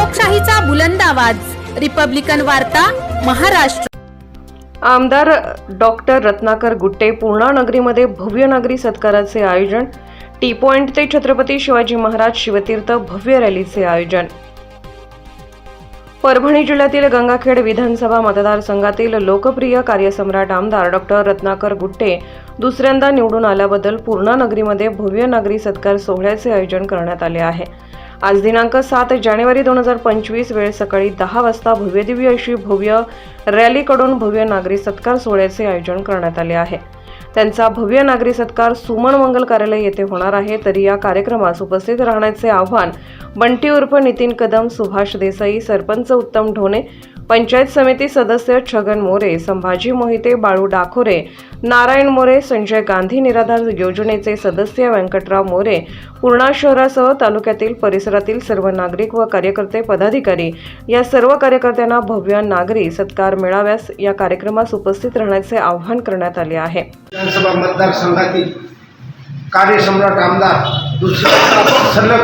लोकशाहीचा बुलंद आवाज, रिपब्लिकन वार्ता, महाराष्ट्र। आमदार डॉक्टर रत्नाकर गुट्टे पूर्णा नगरीमध्ये भव्य नागरी सत्काराचे आयोजन। टी पॉइंट ते छत्रपती शिवाजी महाराज शिवतीर्थ भव्य रॅलीचे आयोजन। परभणी जिल्ह्यातील गंगाखेड विधानसभा मतदारसंघातील लोकप्रिय कार्यसम्राट आमदार डॉक्टर रत्नाकर गुट्टे दुसऱ्यांदा निवडून आल्याबद्दल पूर्णा नगरीमध्ये भव्य नागरी सत्कार सोहळ्याचे आयोजन करण्यात आले आहे। आज दिनांक 7 जानेवारी 2025 वेळ सकाळी 10 वाजता भव्यदिव्य अशी भव्य रॅलीकडून भव्य नागरी सत्कार सोहळ्याचे आयोजन करण्यात आले आहे। त्यांचा भव्य नागरी सत्कार सुमन मंगल कार्यालय येथे होणार आहे। तरी या कार्यक्रमास उपस्थित राहण्याचे आव्हान बंटी उर्फ नितीन कदम, सुभाष देसाई, सरपंच उत्तम ढोणे, पंचायत समिती सदस्य छगन मोरे, संभाजी मोहिते, बाळू डाखोरे, नारायण मोरे, संजय गांधी निराधार योजनेचे सदस्य व्यंकटराव मोरे, पूर्णा शहरासह तालुक्यातील परिसरातील सर्व नागरिक व कार्यकर्ते पदाधिकारी या सर्व कार्यकर्त्यांना भव्य नागरी सत्कार मेळाव्यास या कार्यक्रमास उपस्थित राहण्याचे आवाहन करण्यात आले आहे। विधानसभा मतदारसंघातील कार्यसम्राट आमदार दुसऱ्या सलग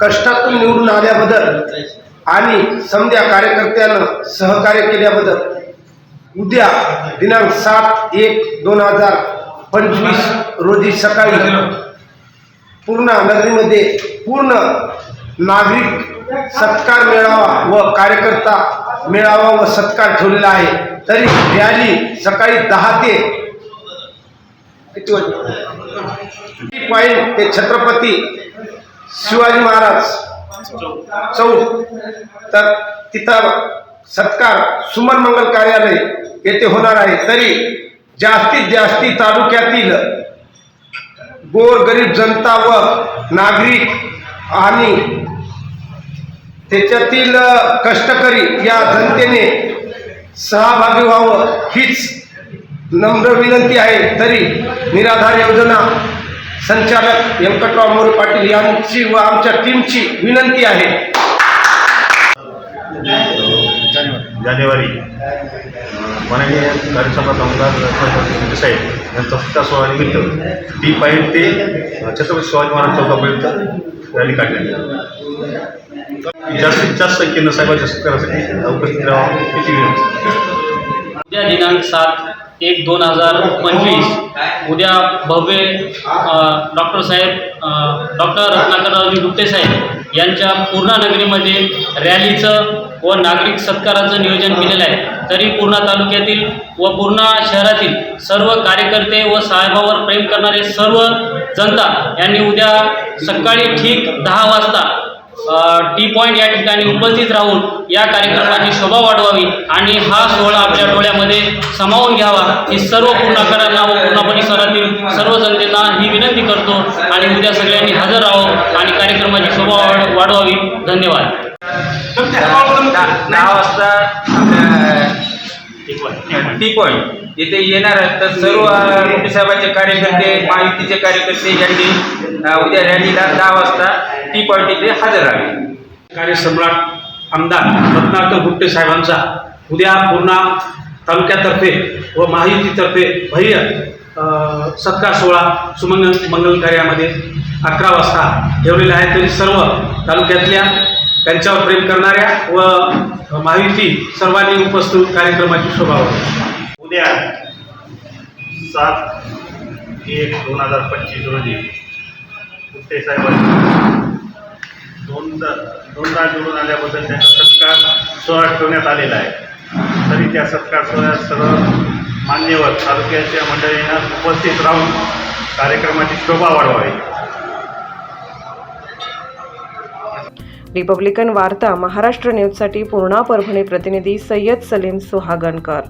कष्टातून निवडून आल्याबद्दल आणि समध्या कार्यकर्त्यांना सहकार्य केल्याबद्दल उद्या दिनांक 7/1/2025 रोजी सकाळी पूर्णा नगरीमध्ये पूर्ण नागरिक सत्कार मेळावा व कार्यकर्ता मेळावा व सत्कार ठेवलेला आहे। तरी रॅली सकाळी 10 ते पॉइंट ते छत्रपती शिवाजी महाराज चौक तर तिथं सत्कार सुमन मंगल कार्यालय येथे होणार आहे। तरी जास्तीत जास्त तालुक्यातील गोरगरीब जनता व नागरिक आणि त्याच्यातील कष्टकरी या जनतेने सहभागी व्हावं हीच नम्र विनंती आहे। तरी निराधार योजना संचालक व्यंकटराव मोरे पाटील यांची व आमच्या टीमची विनंती आहे। जानेवारी माननीय कार्यसम्राट आमदार रत्नाकर गुट्टे साहेब यांचा सत्कार सोहळ्यानिमित्त टी पॉइंट ते छत्रपती शिवाजी महाराज चौकापर्यंत रॅली काढण्यात आली। जास्तीत जास्त संख्येनं साहेबांच्या सत्कारासाठी उपस्थित राहावं याची विनंती। उद्या दिनांक 7/1/2025 उद्या भव्य डॉक्टर रत्नाकररावजी गुट्टे साहेब यांच्या पूर्णा नगरीमध्ये रॅलीचं व नागरिक सत्काराचं नियोजन केलेलं आहे। तरी पूर्णा तालुक्यातील व पूर्णा शहरातील सर्व कार्यकर्ते व साहेबावर प्रेम करणारे सर्व जनता यांनी उद्या सकाळी ठीक 10 वाजता टी पॉइंट या ठिकाणी उपस्थित राहून या कार्यक्रमाची शोभा वाढवावी आणि हा सोहळा आपल्या डोळ्यामध्ये सामावून घ्यावा ही सर्व पूर्णाकरांना व पूर्णा परिसरातील सर्व जनतेला ही विनंती करतो आणि उद्या सगळ्यांनी हजर राहावं आणि कार्यक्रमाची शोभा वाढवावी। धन्यवाद। 10 वाजता टी पॉइंट येथे येणार आहेत। तर सर्व गुट्टे साहेबांचे कार्यकर्ते, महायुतीचे कार्यकर्ते यांनी उद्या रॅलीला 10 वाजता टी पॉइंट येथे हजर राहावे। कार्यसम्राट आमदार रत्नाकर गुट्टे साहेबांचा उद्या पूर्णा तालुक्यातर्फे व महायुतीतर्फे भव्य सत्कार सोहळा सुमन मंगल कार्यामध्ये 11 वाजता ठेवलेला आहे। तरी सर्व तालुक्यातल्या त्यांच्यावर प्रेम करणाऱ्या व महायुती सर्वांनी उपस्थित कार्यक्रमाची शोभा वाढवावी। उद्या 7/1/2025 रोजी गुट्टे साहेबांनी दोनदा निवडून आल्याबद्दल त्यांचा सत्कार सोहळा ठेवण्यात आलेला आहे। तरी त्या सत्कार सोहळ्यात सर्व मान्यवर तालुक्याच्या मंडळींना उपस्थित राहून कार्यक्रमाची शोभा वाढवावी। रिपब्लिकन वार्ता महाराष्ट्र न्यूजसाठी पूर्णा परभणी प्रतिनिधी सय्यद सलीम सुहागणकर।